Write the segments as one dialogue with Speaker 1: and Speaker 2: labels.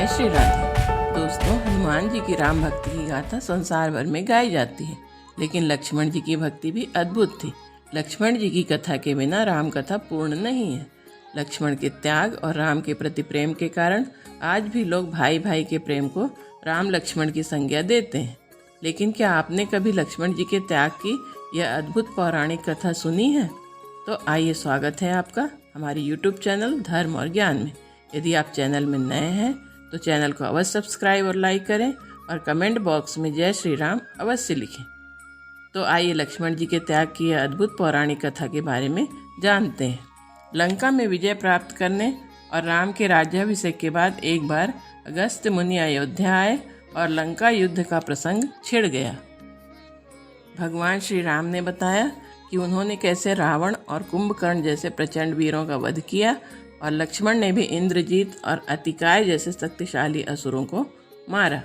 Speaker 1: जय श्री राधे। दोस्तों, हनुमान जी की राम भक्ति की गाथा संसार भर में गाई जाती है, लेकिन लक्ष्मण जी की भक्ति भी अद्भुत थी। लक्ष्मण जी की कथा के बिना राम कथा पूर्ण नहीं है। लक्ष्मण के त्याग और राम के प्रति प्रेम के कारण आज भी लोग भाई भाई के प्रेम को राम लक्ष्मण की संज्ञा देते हैं। लेकिन क्या आपने कभी लक्ष्मण जी के त्याग की यह अद्भुत पौराणिक कथा सुनी है? तो आइए, स्वागत है आपका हमारे YouTube चैनल धर्म और ज्ञान में। यदि आप चैनल में नए हैं तो चैनल को अवश्य सब्सक्राइब और लाइक करें और कमेंट बॉक्स में जय श्री राम अवश्य लिखें। तो आइए लक्ष्मण जी के त्याग की यह अद्भुत पौराणिक कथा के बारे में जानते हैं। लंका में विजय प्राप्त करने और राम के राज्याभिषेक के बाद एक बार अगस्त्य मुनि अयोध्या आए और लंका युद्ध का प्रसंग छिड़ गया। भगवान श्री राम ने बताया कि उन्होंने कैसे रावण और कुंभकर्ण जैसे प्रचंड वीरों का वध किया और लक्ष्मण ने भी इंद्रजीत और अतिकाय जैसे शक्तिशाली असुरों को मारा।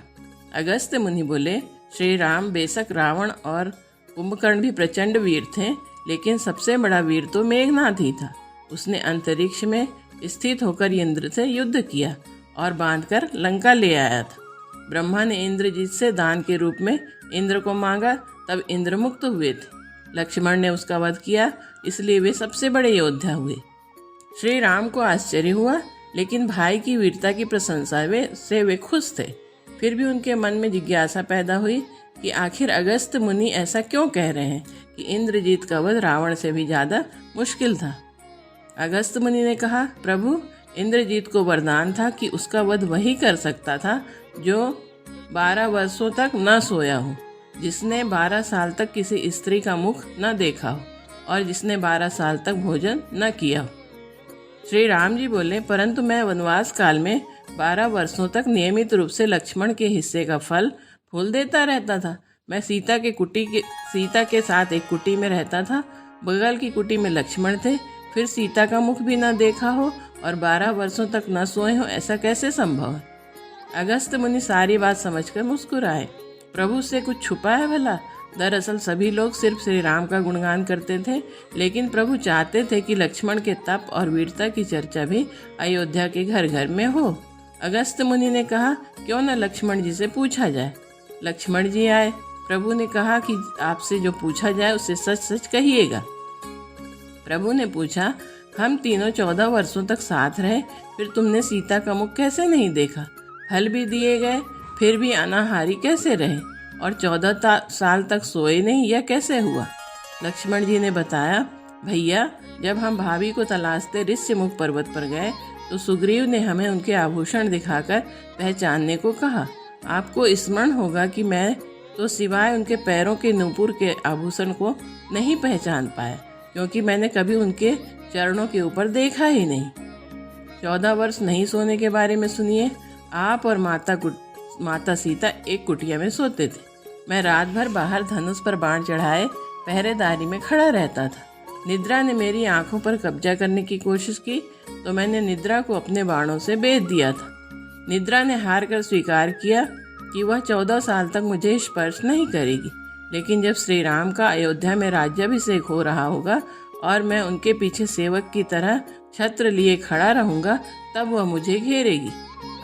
Speaker 1: अगस्त्य मुनि बोले, श्री राम बेशक रावण और कुंभकर्ण भी प्रचंड वीर थे, लेकिन सबसे बड़ा वीर तो मेघनाद ही था। उसने अंतरिक्ष में स्थित होकर इंद्र से युद्ध किया और बांधकर लंका ले आया था। ब्रह्मा ने इंद्रजीत से दान के रूप में इंद्र को मांगा, तब इंद्र मुक्त हुए थे। लक्ष्मण ने उसका वध किया, इसलिए वे सबसे बड़े योद्धा हुए। श्री राम को आश्चर्य हुआ, लेकिन भाई की वीरता की प्रशंसा से वे खुश थे। फिर भी उनके मन में जिज्ञासा पैदा हुई कि आखिर अगस्त्य मुनि ऐसा क्यों कह रहे हैं कि इंद्रजीत का वध रावण से भी ज़्यादा मुश्किल था। अगस्त्य मुनि ने कहा, प्रभु, इंद्रजीत को वरदान था कि उसका वध वही कर सकता था जो 12 वर्षों तक न सोया हो, जिसने 12 साल तक किसी स्त्री का मुख न देखा हो और जिसने 12 साल तक भोजन न किया हो। श्री राम जी बोले, परंतु मैं वनवास काल में 12 वर्षों तक नियमित रूप से लक्ष्मण के हिस्से का फल फूल देता रहता था। मैं सीता के साथ एक कुटी में रहता था। बगल की कुटी में लक्ष्मण थे। फिर सीता का मुख भी न देखा हो और 12 वर्षों तक न सोए हो, ऐसा कैसे संभव है? अगस्त्य मुनि सारी बात समझकर मुस्कुराए। प्रभु से कुछ छुपा है भला? दरअसल सभी लोग सिर्फ श्री राम का गुणगान करते थे, लेकिन प्रभु चाहते थे कि लक्ष्मण के तप और वीरता की चर्चा भी अयोध्या के घर घर में हो। अगस्त्य मुनि ने कहा, क्यों न लक्ष्मण जी से पूछा जाए। लक्ष्मण जी आए। प्रभु ने कहा कि आपसे जो पूछा जाए उसे सच सच कहिएगा। प्रभु ने पूछा, हम तीनों 14 वर्षों तक साथ रहे, फिर तुमने सीता का मुख कैसे नहीं देखा? फल भी दिए गए, फिर भी अनाहारी कैसे रहे और 14 साल तक सोए नहीं, यह कैसे हुआ? लक्ष्मण जी ने बताया, भैया, जब हम भाभी को तलाशते ऋष्यमुख पर्वत पर गए तो सुग्रीव ने हमें उनके आभूषण दिखाकर पहचानने को कहा। आपको स्मरण होगा कि मैं तो सिवाय उनके पैरों के नूपुर के आभूषण को नहीं पहचान पाया, क्योंकि मैंने कभी उनके चरणों के ऊपर देखा ही नहीं। 14 वर्ष नहीं सोने के बारे में सुनिए। आप और माता सीता एक कुटिया में सोते थे। मैं रात भर बाहर धनुष पर बाण चढ़ाए पहरेदारी में खड़ा रहता था। निद्रा ने मेरी आंखों पर कब्जा करने की कोशिश की तो मैंने निद्रा को अपने बाणों से बेध दिया था। निद्रा ने हार कर स्वीकार किया कि वह 14 साल तक मुझे स्पर्श नहीं करेगी, लेकिन जब श्री राम का अयोध्या में राज्याभिषेक हो रहा होगा और मैं उनके पीछे सेवक की तरह छत्र लिए खड़ा रहूंगा, तब वह मुझे घेरेगी।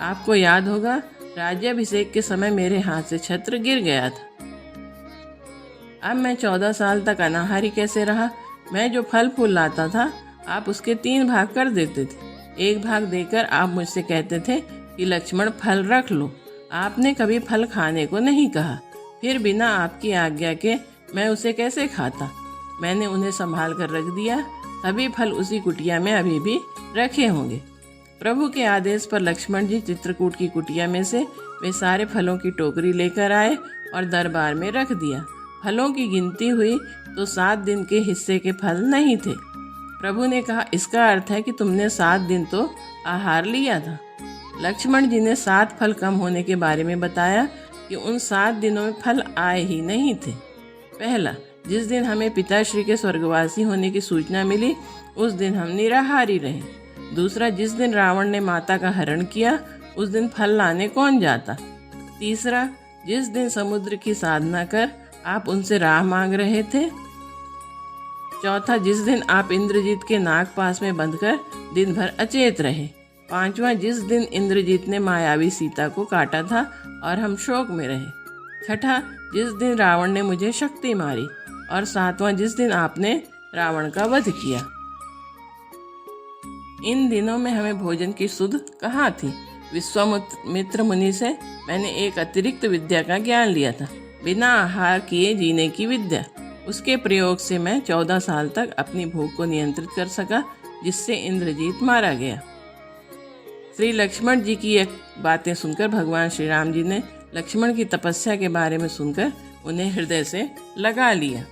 Speaker 1: आपको याद होगा, राज्याभिषेक के समय मेरे हाथ से छत्र गिर गया था। अब मैं 14 साल तक अनाहारी कैसे रहा? मैं जो फल फूल लाता था, आप उसके 3 भाग कर देते थे। एक भाग देकर आप मुझसे कहते थे कि लक्ष्मण, फल रख लो। आपने कभी फल खाने को नहीं कहा। फिर बिना आपकी आज्ञा के मैं उसे कैसे खाता? मैंने उन्हें संभाल कर रख दिया। सभी फल उसी कुटिया में अभी भी रखे होंगे। प्रभु के आदेश पर लक्ष्मण जी चित्रकूट की कुटिया में से वे सारे फलों की टोकरी लेकर आए और दरबार में रख दिया। फलों की गिनती हुई तो 7 दिन के हिस्से के फल नहीं थे। प्रभु ने कहा, इसका अर्थ है कि तुमने 7 दिन तो आहार लिया था। लक्ष्मण जी ने 7 फल कम होने के बारे में बताया कि उन 7 दिनों में फल आए ही नहीं थे। पहला, जिस दिन हमें पिताश्री के स्वर्गवासी होने की सूचना मिली, उस दिन हम निराहारी रहे। दूसरा, जिस दिन रावण ने माता का हरण किया, उस दिन फल लाने कौन जाता? तीसरा, जिस दिन समुद्र की साधना कर आप उनसे राह मांग रहे थे। चौथा, जिस दिन आप इंद्रजीत के नाग पास में बंधकर दिन भर अचेत रहे। पांचवा, जिस दिन इंद्रजीत ने मायावी सीता को काटा था और हम शोक में रहे। छठा, जिस दिन रावण ने मुझे शक्ति मारी। और सातवां, जिस दिन आपने रावण का वध किया। इन दिनों में हमें भोजन की सुध कहाँ थी। विश्वामित्र मुनि से मैंने एक अतिरिक्त विद्या का ज्ञान लिया था, बिना आहार किए जीने की विद्या। उसके प्रयोग से मैं 14 साल तक अपनी भूख को नियंत्रित कर सका, जिससे इंद्रजीत मारा गया। श्री लक्ष्मण जी की एक बातें सुनकर भगवान श्री राम जी ने लक्ष्मण की तपस्या के बारे में सुनकर उन्हें हृदय से लगा लिया।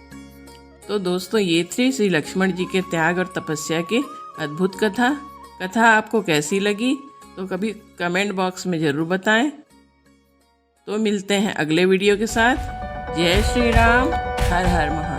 Speaker 1: तो दोस्तों, ये थी श्री लक्ष्मण जी के त्याग और तपस्या की अद्भुत कथा आपको कैसी लगी तो कभी कमेंट बॉक्स में ज़रूर बताएं। तो मिलते हैं अगले वीडियो के साथ। जय श्री राम, हर हर महादेव।